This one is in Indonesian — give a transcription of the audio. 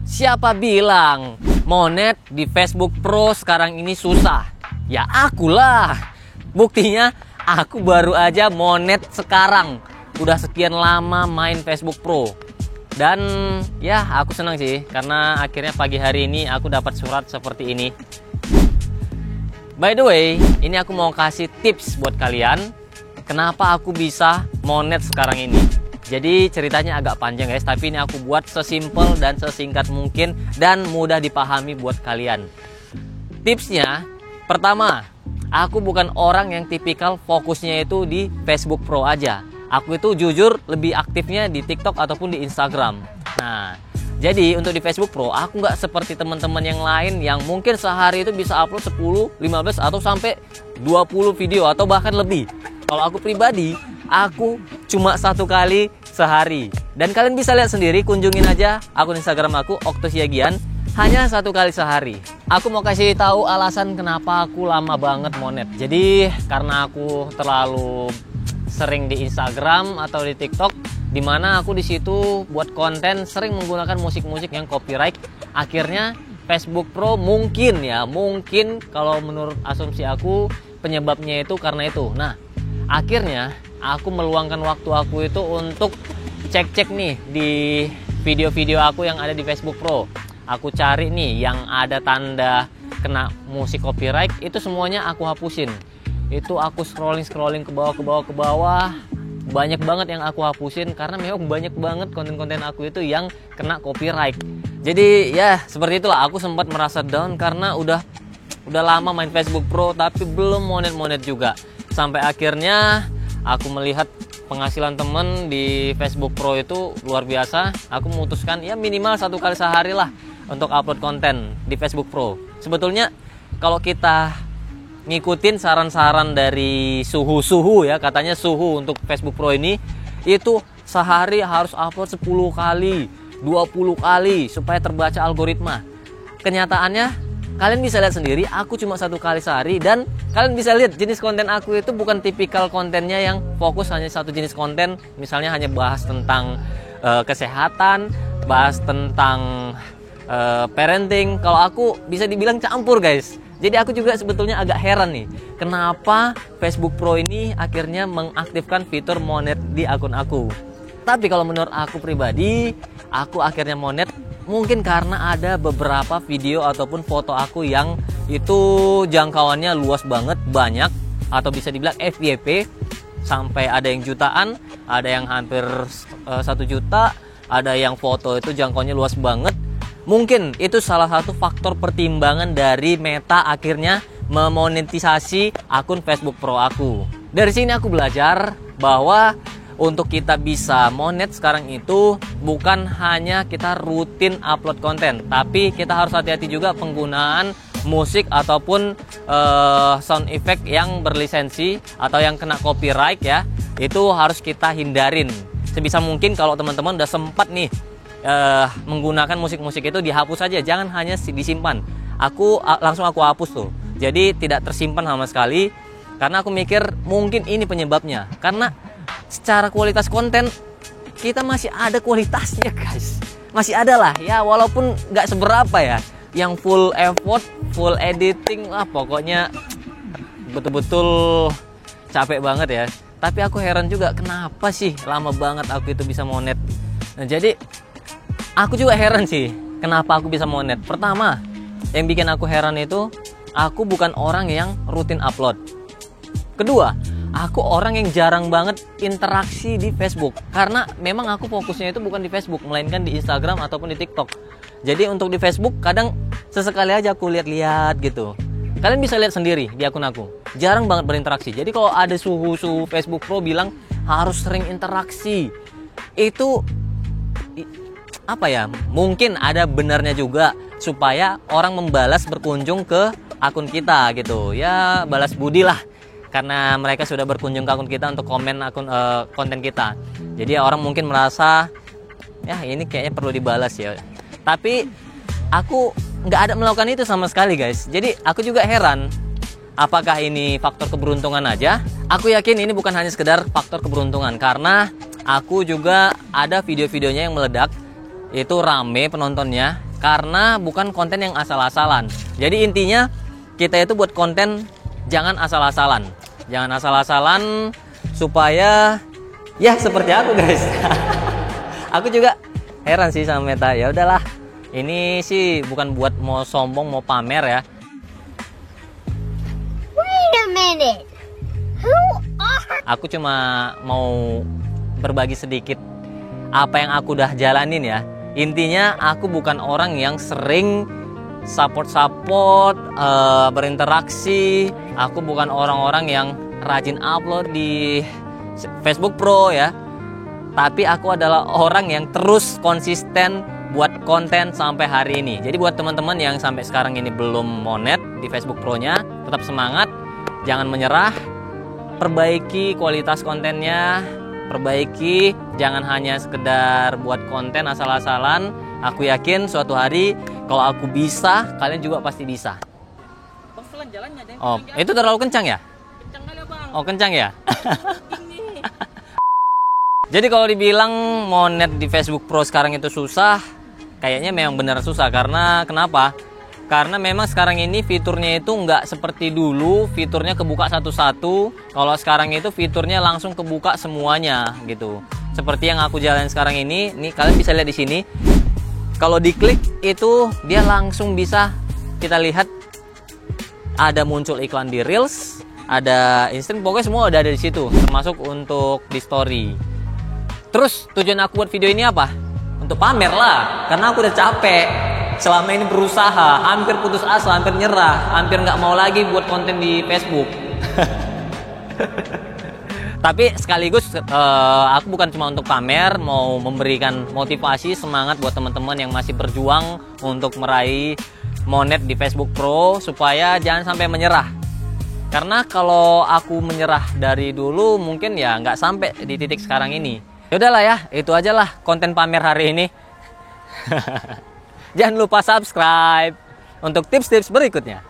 Siapa bilang monet di Facebook Pro sekarang ini susah? Ya akulah. Buktinya aku baru aja monet sekarang. Udah sekian lama main Facebook Pro. Dan ya aku senang sih karena akhirnya pagi hari ini aku dapat surat seperti ini. By the way, ini aku mau kasih tips buat kalian kenapa aku bisa monet sekarang ini. Jadi ceritanya agak panjang guys, tapi ini aku buat sesimpel dan sesingkat mungkin dan mudah dipahami buat kalian. Tipsnya, pertama, aku bukan orang yang tipikal fokusnya itu di Facebook Pro aja. Aku itu jujur lebih aktifnya di TikTok ataupun di Instagram. Nah, jadi untuk di Facebook Pro aku nggak seperti teman-teman yang lain yang mungkin sehari itu bisa upload 10, 15 atau sampai 20 video atau bahkan lebih. Kalau aku pribadi, aku cuma 1 kali sehari. Dan kalian bisa lihat sendiri, kunjungin aja akun Instagram aku Octosiagian, hanya 1 kali sehari. Aku mau kasih tahu alasan kenapa aku lama banget monet. Jadi karena aku terlalu sering di Instagram atau di TikTok, dimana aku di situ buat konten sering menggunakan musik-musik yang copyright. Akhirnya Facebook Pro mungkin kalau menurut asumsi aku penyebabnya itu karena itu. Nah, akhirnya aku meluangkan waktu aku itu untuk cek-cek nih di video-video aku yang ada di Facebook Pro. Aku cari nih yang ada tanda kena musik copyright, itu semuanya aku hapusin. Itu aku scrolling ke bawah. Banyak banget yang aku hapusin karena memang banyak banget konten-konten aku itu yang kena copyright. Jadi ya seperti itulah, aku sempat merasa down karena udah lama main Facebook Pro tapi belum monet-monet juga. Sampai akhirnya aku melihat penghasilan temen di Facebook Pro itu luar biasa. Aku memutuskan ya minimal 1 kali sehari lah untuk upload konten di Facebook Pro. Sebetulnya kalau kita ngikutin saran-saran dari suhu ya, katanya suhu untuk Facebook Pro ini itu sehari harus upload 10 kali, 20 kali supaya terbaca algoritma. Kenyataannya kalian bisa lihat sendiri, aku cuma 1 kali sehari dan kalian bisa lihat jenis konten aku itu bukan tipikal kontennya yang fokus hanya satu jenis konten, misalnya hanya bahas tentang kesehatan, bahas tentang parenting. Kalau aku bisa dibilang campur guys. Jadi aku juga sebetulnya agak heran nih, kenapa Facebook Pro ini akhirnya mengaktifkan fitur monet di akun aku. Tapi kalau menurut aku pribadi, aku akhirnya monet mungkin karena ada beberapa video ataupun foto aku yang itu jangkauannya luas banget, banyak, atau bisa dibilang FYP, sampai ada yang jutaan, ada yang hampir 1 juta, ada yang foto itu jangkauannya luas banget. Mungkin itu salah satu faktor pertimbangan dari Meta akhirnya memonetisasi akun Facebook Pro aku. Dari sini aku belajar bahwa untuk kita bisa monet sekarang itu bukan hanya kita rutin upload konten, tapi kita harus hati-hati juga penggunaan musik ataupun sound effect yang berlisensi atau yang kena copyright ya. Itu harus kita hindarin. Sebisa mungkin kalau teman-teman udah sempat nih menggunakan musik-musik itu dihapus saja, jangan hanya disimpan. Aku langsung hapus tuh, jadi tidak tersimpan sama sekali karena aku mikir mungkin ini penyebabnya, karena secara kualitas konten kita masih ada kualitasnya guys, masih ada lah ya, walaupun nggak seberapa ya yang full effort, full editing lah, pokoknya betul-betul capek banget ya. Tapi aku heran juga kenapa sih lama banget aku itu bisa monet. Nah, jadi aku juga heran sih kenapa aku bisa monet. Pertama, yang bikin aku heran itu aku bukan orang yang rutin upload. Kedua, aku orang yang jarang banget interaksi di Facebook karena memang aku fokusnya itu bukan di Facebook, melainkan di Instagram ataupun di TikTok. Jadi untuk di Facebook kadang sesekali aja aku lihat-lihat gitu. Kalian bisa lihat sendiri di akun aku, jarang banget berinteraksi. Jadi kalau ada suhu Facebook Pro bilang harus sering interaksi, itu apa ya, mungkin ada benarnya juga supaya orang membalas berkunjung ke akun kita gitu ya, balas budi lah karena mereka sudah berkunjung ke akun kita untuk komen konten kita. Jadi orang mungkin merasa ya ini kayaknya perlu dibalas ya, tapi aku nggak ada melakukan itu sama sekali guys. Jadi aku juga heran, apakah ini faktor keberuntungan aja? Aku yakin ini bukan hanya sekedar faktor keberuntungan, karena aku juga ada video-videonya yang meledak, itu rame penontonnya, karena bukan konten yang asal-asalan. Jadi intinya kita itu buat konten jangan asal-asalan. Jangan asal-asalan supaya ya seperti aku guys. Aku juga heran sih sama Meta. Ya udahlah. Ini sih bukan buat mau sombong, mau pamer ya. Wait a minute. Who are... Aku cuma mau berbagi sedikit apa yang aku udah jalanin ya. Intinya aku bukan orang yang sering support, berinteraksi. Aku bukan orang-orang yang rajin upload di Facebook Pro ya. Tapi aku adalah orang yang terus konsisten buat konten sampai hari ini. Jadi buat teman-teman yang sampai sekarang ini belum monet di Facebook Pro-nya, tetap semangat, jangan menyerah, perbaiki kualitas kontennya, perbaiki, jangan hanya sekedar buat konten asal-asalan. Aku yakin suatu hari kalau aku bisa, kalian juga pasti bisa. Oh, itu terlalu kencang ya? Oh, kencang ya? Jadi kalau dibilang monet di Facebook Pro sekarang itu susah, kayaknya memang benar susah. Karena kenapa? Karena memang sekarang ini fiturnya itu nggak seperti dulu, fiturnya kebuka satu-satu. Kalau sekarang itu fiturnya langsung kebuka semuanya gitu. Seperti yang aku jalanin sekarang ini, nih kalian bisa lihat di sini. Kalau diklik itu dia langsung bisa kita lihat ada muncul iklan di Reels, ada instant, pokoknya semua udah ada di situ, termasuk untuk di story. Terus tujuan aku buat video ini apa? Untuk pamer lah, karena aku udah capek selama ini berusaha, hampir putus asa, hampir nyerah, hampir nggak mau lagi buat konten di Facebook. Tapi sekaligus aku bukan cuma untuk pamer, mau memberikan motivasi, semangat buat teman-teman yang masih berjuang untuk meraih monet di Facebook Pro supaya jangan sampai menyerah. Karena kalau aku menyerah dari dulu mungkin ya nggak sampai di titik sekarang ini. Yaudahlah ya, itu aja lah konten pamer hari ini. Jangan lupa subscribe untuk tips-tips berikutnya.